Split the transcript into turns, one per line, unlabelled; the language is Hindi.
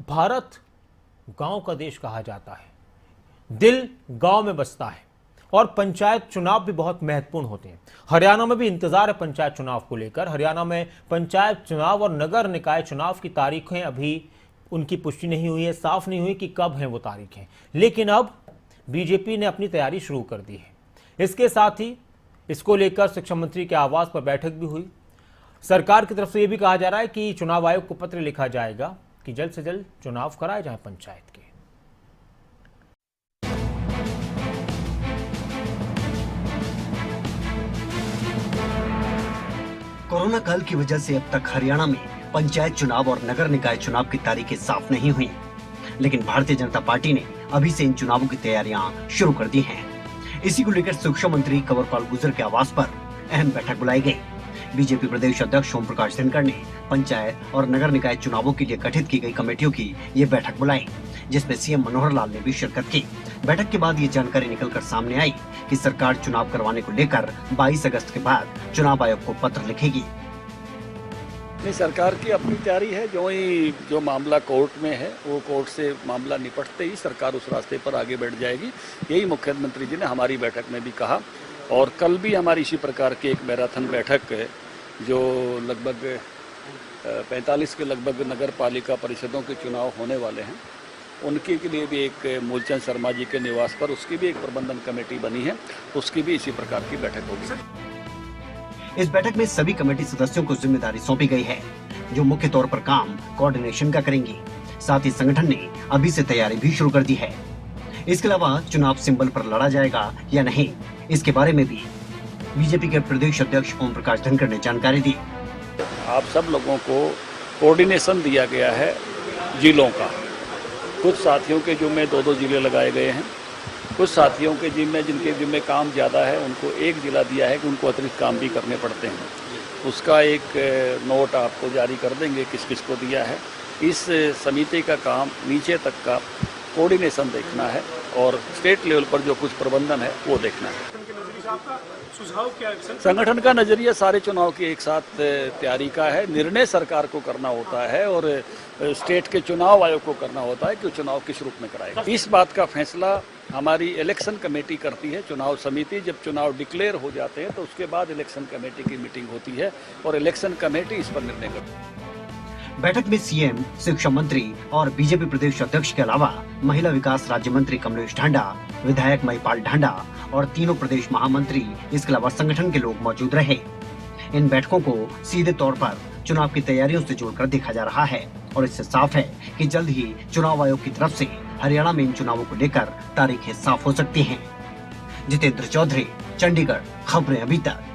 भारत गांव का देश कहा जाता है। दिल गांव में बसता है और पंचायत चुनाव भी बहुत महत्वपूर्ण होते हैं। हरियाणा में भी इंतजार है पंचायत चुनाव को लेकर। हरियाणा में पंचायत चुनाव और नगर निकाय चुनाव की तारीखें अभी उनकी पुष्टि नहीं हुई है, साफ नहीं हुई कि कब हैं वो तारीखें, लेकिन अब बीजेपी ने अपनी तैयारी शुरू कर दी है। इसके साथ ही इसको लेकर शिक्षा मंत्री के आवास पर बैठक भी हुई। सरकार की तरफ से यह भी कहा जा रहा है कि चुनाव आयोग को पत्र लिखा जाएगा कि जल्द से जल्द चुनाव कराए जाएं पंचायत के।
कोरोना काल की वजह से अब तक हरियाणा में पंचायत चुनाव और नगर निकाय चुनाव की तारीखें साफ नहीं हुई, लेकिन भारतीय जनता पार्टी ने अभी से इन चुनावों की तैयारियां शुरू कर दी हैं। इसी को लेकर शिक्षा मंत्री कंवरपाल गुर्जर के आवास पर अहम बैठक बुलाई गई। बीजेपी प्रदेश अध्यक्ष ओम प्रकाश धनखड़ ने पंचायत और नगर निकाय चुनावों के लिए गठित की गई कमेटियों की ये बैठक बुलाई, जिसमें सीएम मनोहर लाल ने भी शिरकत की। बैठक के बाद ये जानकारी निकलकर सामने आई कि सरकार चुनाव करवाने को लेकर 22 अगस्त के बाद चुनाव आयोग को पत्र लिखेगी।
नहीं, सरकार की अपनी तैयारी है। जो मामला कोर्ट में है वो कोर्ट से मामला निपटते ही सरकार उस रास्ते पर आगे बढ़ जाएगी। यही मुख्यमंत्री जी ने हमारी बैठक में भी कहा। और कल भी हमारी इसी प्रकार की एक मैराथन बैठक है, जो लगभग 45 के लगभग नगर पालिका परिषदों के चुनाव होने वाले हैं, उनके के लिए भी एक मूलचंद शर्मा जी के निवास पर उसकी भी एक प्रबंधन कमेटी बनी है, उसकी भी इसी प्रकार की बैठक होगी।
इस बैठक में सभी कमेटी सदस्यों को जिम्मेदारी सौंपी गई है, जो मुख्य तौर पर काम कोऑर्डिनेशन का करेंगी। साथ ही संगठन ने अभी से तैयारी भी शुरू कर दी है। इसके अलावा चुनाव सिंबल पर लड़ा जाएगा या नहीं, इसके बारे में भी बीजेपी के प्रदेश अध्यक्ष ओम प्रकाश धनखड़ ने जानकारी दी।
आप सब लोगों को कोऑर्डिनेशन दिया गया है जिलों का। कुछ साथियों के जिम्मे 2-2 जिले लगाए गए हैं, कुछ साथियों के जिनके जिम्मे काम ज़्यादा है उनको एक जिला दिया है कि उनको अतिरिक्त काम भी करने पड़ते हैं। उसका एक नोट आपको जारी कर देंगे किस किस को दिया है। इस समिति का काम नीचे तक का कोऑर्डिनेशन देखना है और स्टेट लेवल पर जो कुछ प्रबंधन है वो देखना है। संगठन का नजरिया सारे चुनाव की एक साथ तैयारी का है। निर्णय सरकार को करना होता है और स्टेट के चुनाव आयोग को करना होता है कि चुनाव किस रूप में कराएगा। इस बात का फैसला हमारी इलेक्शन कमेटी करती है। चुनाव समिति जब चुनाव डिक्लेयर हो जाते हैं तो उसके बाद इलेक्शन कमेटी की मीटिंग होती है और इलेक्शन कमेटी इस पर निर्णय करती है।
बैठक में सीएम, शिक्षा मंत्री और बीजेपी प्रदेश अध्यक्ष के अलावा महिला विकास राज्य मंत्री कमलेश ढांडा, विधायक महिपाल ढांडा और तीनों प्रदेश महामंत्री, इसके अलावा संगठन के लोग मौजूद रहे। इन बैठकों को सीधे तौर पर चुनाव की तैयारियों से जोड़कर देखा जा रहा है और इससे साफ है कि जल्द ही चुनाव आयोग की तरफ से हरियाणा में इन चुनावों को लेकर तारीखें साफ हो सकती हैं। जितेंद्र चौधरी, चंडीगढ़, खबरें अभी तक।